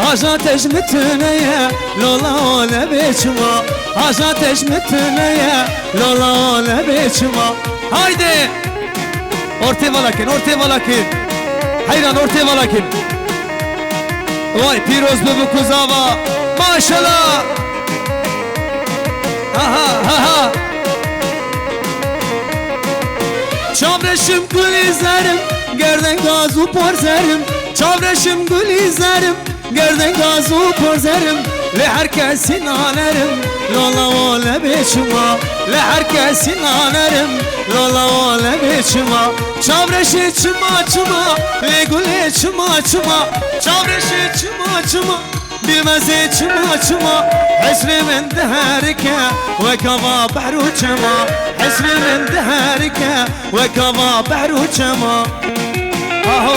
آجاتش متنية لولا ولا بيشما آجاتش متنية لولا ولا بيشما هايدي اورتي ولكن حيران اورتي ولكن واي بيروز ببو كوزاوا ما شاء الله ها Çavreşim gül izlerim, gerden gazu porzerim. Çavreşim gül izlerim, gerden gazu porzerim. Le herkesin anerim, lola ole biçima. Le herkesin anerim, lola ole biçima. Çavreşi çıma, le gülü çıma. Çavreşi çıma, bilmezi çıma. حسري من دهرك وكما بحر وشما حسري من دهرك وكما بحر وشما اهو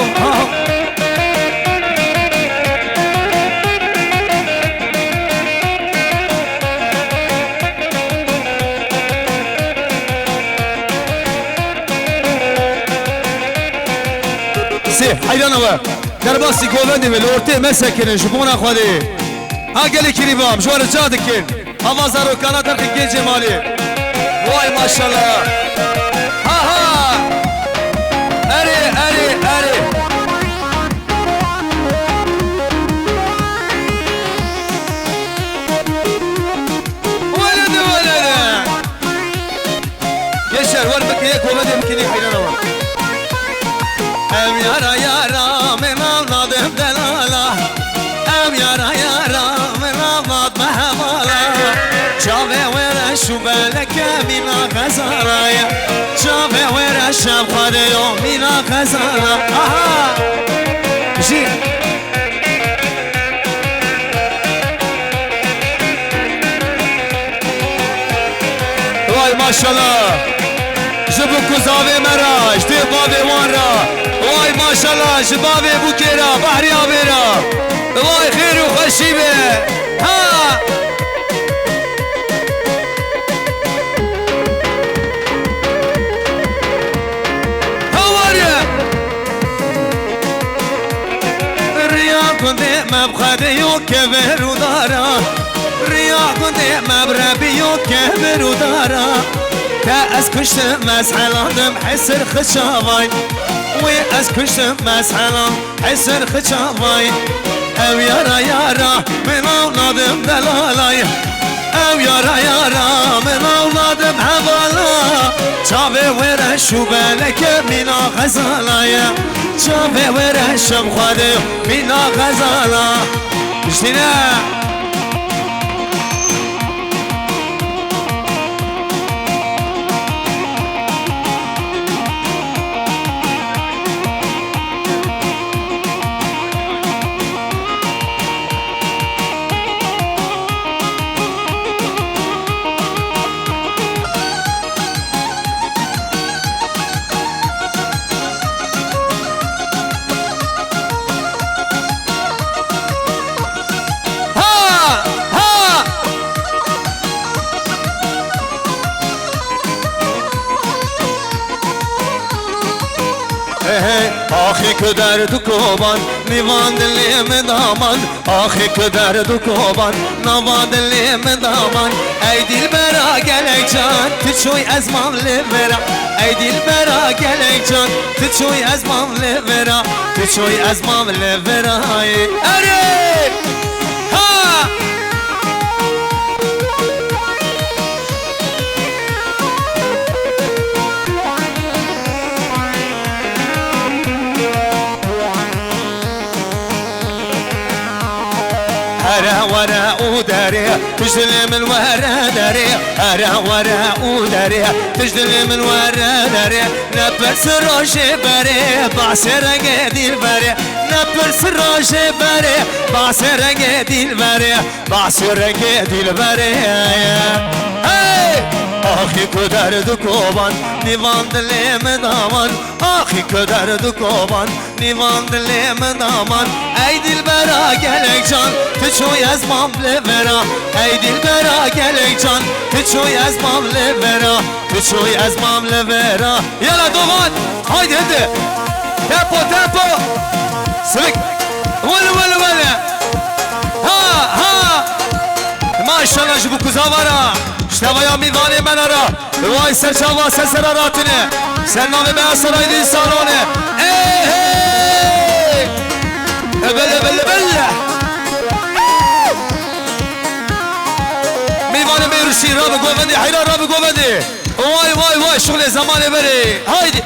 سي حيرانوا درباسي قولندي بالورتي مسكن شوفونا خدي اگلی کری بام جوار جاده کن هوا زارو کانا در خیلی جمالی وای ماشالله ها اری ولده yeşer var bakın ya kola demkini hayran var em yara men anladım delala em yara شافي ورا شو بالك منا غزارايا شافي ورا شاب خديو منا غزارا جي واي ما شاء الله جبكو زاوي مرا اشتي بابي وانرا واي ما شاء الله شبابي بوكيرا بحري ابيرا واي خير وخشيبه ها مبخديو كبر ودارا رياح كنتي مبربيو كبر ودارا تأس كشت مسحلان حسر خشاواي وأس كشت مسحلان حسر خشاواي أو يارا من أولادم دلالاي أو يارا من أولادم حوالا شافي ورا شو بالك منا غزالايا شافي ورا شم خديو منا غزالا اشتنا آخی که درد کوبان نیوان دلیم دامان آخی که درد کوبان نوان دلیم دامان ای دل برا گلک جان تچوی از مامله برا ای دل برا گلک جان تچوی از مامله برا تچوی از مامله برا اره ها ورا وداري تجدل من ورا داري ورا وداري تجدل من ورا داري نبرس روشي بري بعصر قديل بري نبرس روشي بري بعصر قديل بري بعصر قديل بري آخی که درد کوبان نیوان دلیم دامان آخی که درد کوبان نیوان دلیم دامان ای دل برا گلک جان تچوی از مامله برا ای دل برا گلک جان تچوی از مامله برا تچوی از مامله برا یلا دوغان هایده هده تپو سوک ولا ما شاء الله جبو كزاوارا اشتبايا ميواني منارا واي سرچاوا سسراراتنه سلام به سرای دی سالونه ايه بله بله بله ميواني ميرشي راب گوبندی حیران راب گوبندی وای وای وای شغل زمانه بری هایدی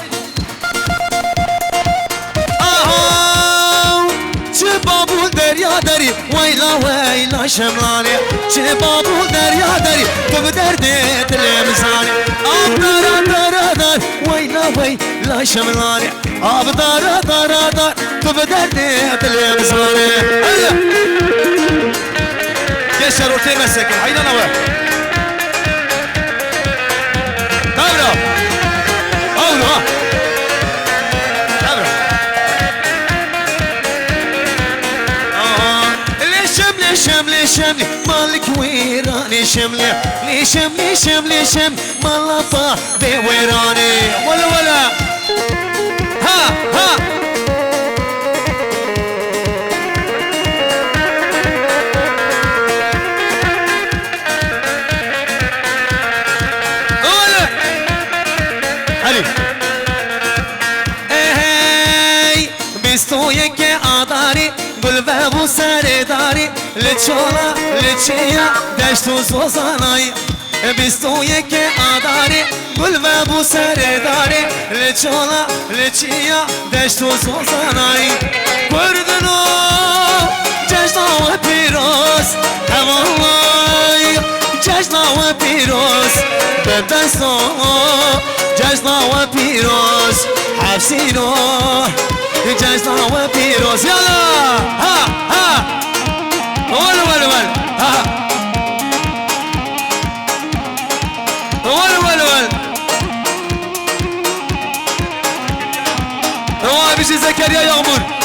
چه بابول دریا داری ویلا ویلا شملانی چه بابول دریا داری تو به درد دل مزانی آب دارا دارا دار ویلا ویلا شملانی آب دارا دارا دار تو به درد دل مزانی یه شروطی مسکن حیدان اوه تابرا اولو شملي مالك ويراني شملي لي شملي شملي شم مالطا بي ويراني ولا ولا ها ها ولا علي اي بيستو يكي آداري بلبابو سرداري لچولا لچیا دشت و سوزانای بیستو یک آداری بلبابو سرداری لچولا لچیا دشت و سوزانای کردنو جشن و پیروز هوالای جشن و پیروز به دستو جشن و پیروز حفظینو جشن و پیروز یالا ها ها ول ول ول ها ول ول ول هو بيجي زكريا يغمر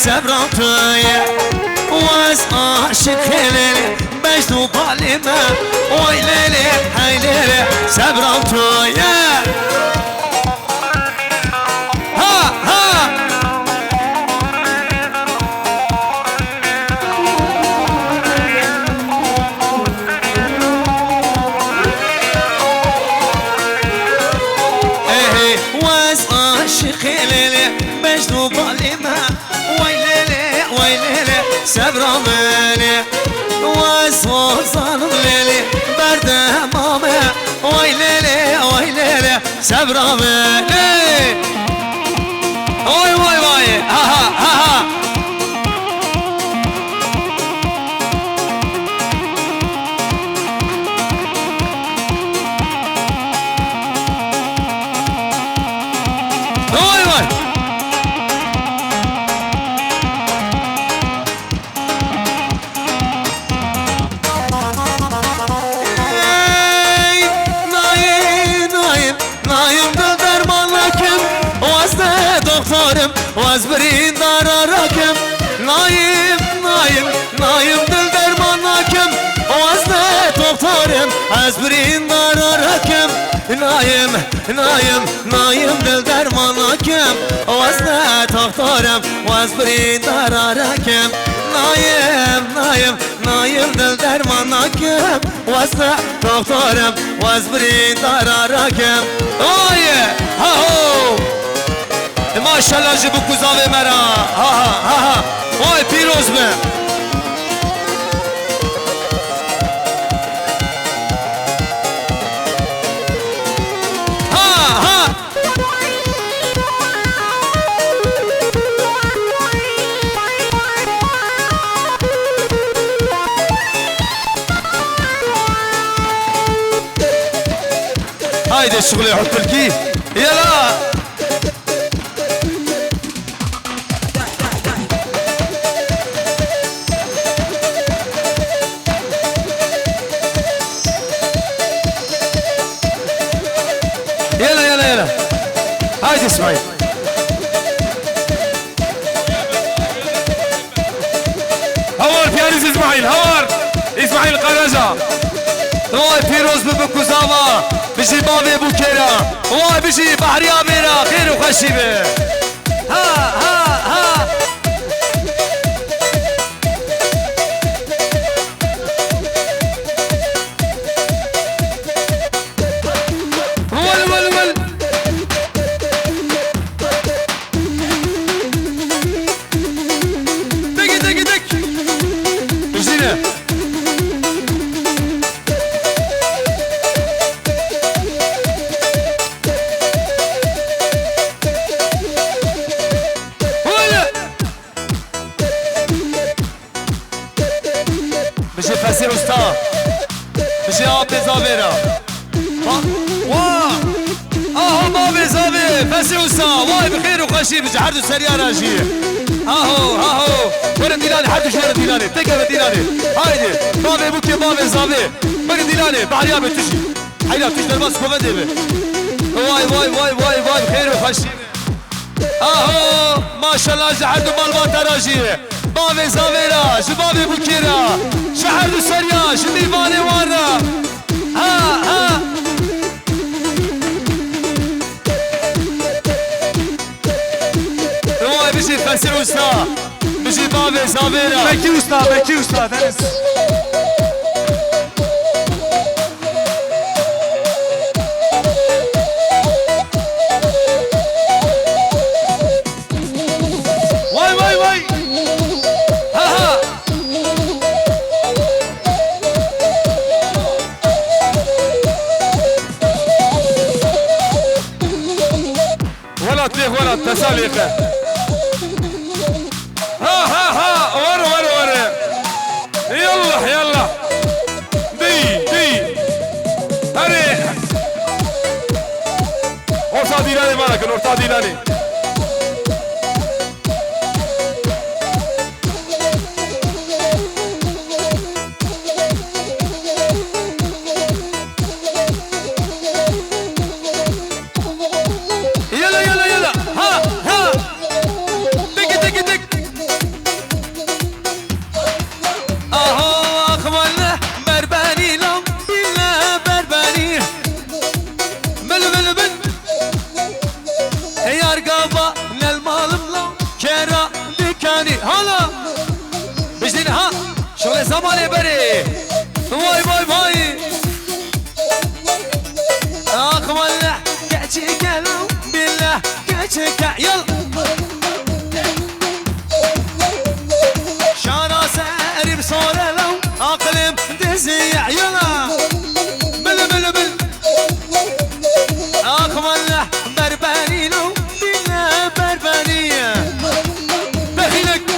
سبرانتايا واز عاشق ليلي مجنون بالما وي ليلي هاي ليلي سبرانتايا ها ها ايه واز عاشق ليلي مجنون بالما سبرامني وصوصان ليلي برد مامي وي ليلي وي ليلي سبرامني وي وي وي ها ها ها وي وي وازبرين دار راكم نايم نايم نايم دل درمان راكم وازده دكتورم ازبرين دار راكم نايم نايم نايم دل درمان راكم وازده دكتورم وازبرين دار راكم نايم نايم نايم دل درمان راكم وازده دكتورم وازبرين دار راكم اوه هاو ماشاءالله جبو کوزاوه مرا ها ها ها ها وای پیروز به ها ها هايدي الشغل يحط الكيف يلا هايدي اسمعي اسماعيل هور اسماعيل قرجة واي فيروز ببكو زاما بجي بابي بوكيرا واي بجي بحري اميرا خير وخشيبه ها ها ها ول دق بجينا بجي فاسير وسطا بجي ابي زافيرا واه بابي زافي فاسير وسطا واي بخير وخشي بجي حردو سريع راجي هاهو ورا ديلاني حردو ورا ديلاني تكا ديلاني هايدي بابي بوكي بابي زافي ورا ديلاني بحريا بتجي حيلا تجي درباس كوفا ديبي واي بخير وخشي ما شاء الله جحردو مالبات راجي بابي زافيرا شبابي بوكيرا شحر سريا شديفاني ورا ها واي بيجي فاسر وسطا بيجي بابي زافيرا بكي وسطا دنس واي ها ولا تساليخ ها ورا يلا دي هري orta dilani bana orta dilani زماني بري واي اخوالله كاتشي كلو بالله كاتشي يلا شارع ساري بصورة لو اقلم تزيع يلا بل اخوالله برباني لو بالله بربانية بخيلك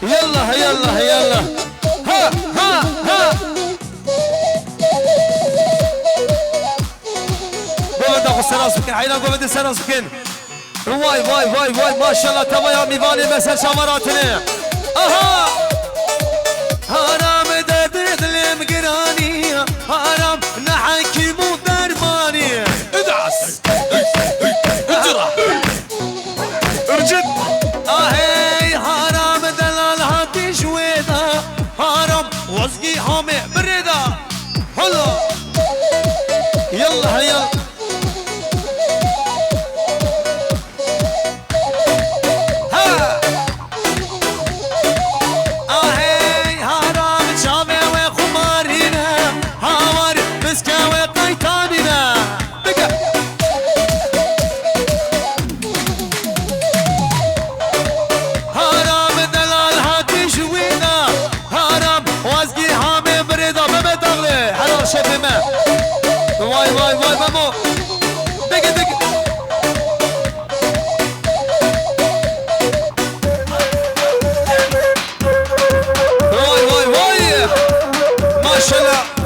يلا ها قوة السنة سكين حينا قوة السنة سكين واي ما شاء الله تبا يا ميفاني مسل شامراتنا هرام دردد المقراني هرام نحكي مو درماني ادعس اجرح ارجد هرام دلال هاتي شويدا هرام وزقي حامي بريدا هلا يلا واي مامو دق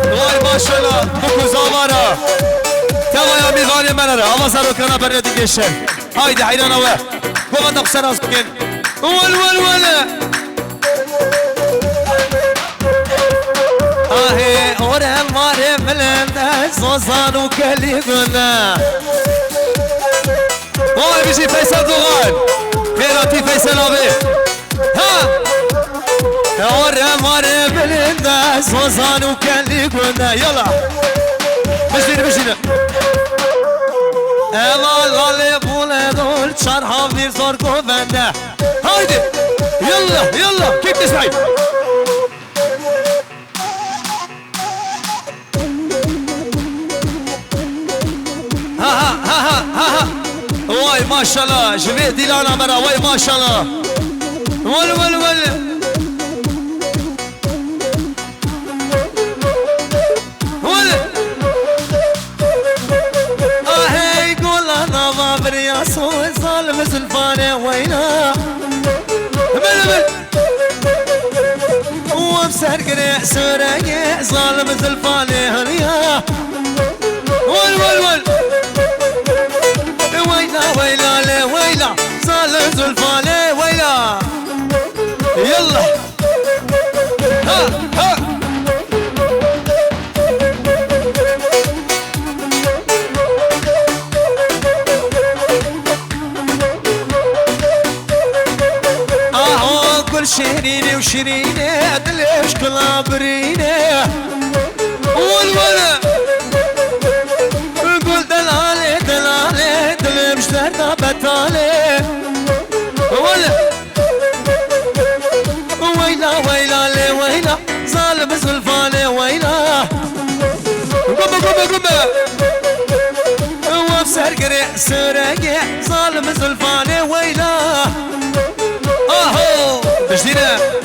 واي ما شاء الله بكو زامارا توا يا ميغاني منرا الله سارو كنا بريد الجيشن هايدي حيرانا واه وغا نقصر اسكن ول آهي أورم ماري بلنده زوزان وكلي قلنا والله بيجي فيصل دوغان خيراتي فيصل أبي ها أورم ماري بلنده زوزان وكلي قلنا يلا بجدين Eval vali bule dol çarha bir zor bende. Haydi yalla kick this right. Ha vay maşallah jve dilana mera vay maşallah. Vel يا صوت ظالم زلفانه وينا بل وبسر قريع سرقي ظالم زلفانه هريا ول ويلا لي ويلا ظالم زلفانه ويلا يلا ها شيريني وشيريني دليش كلابريني والولا قول دلالي دليش دردا بتالي ويلا لي ويلا ظالم زلفاني ويلا قم وبسر قريع سرقي ظالم زلفاني ويلا اهو بجدينا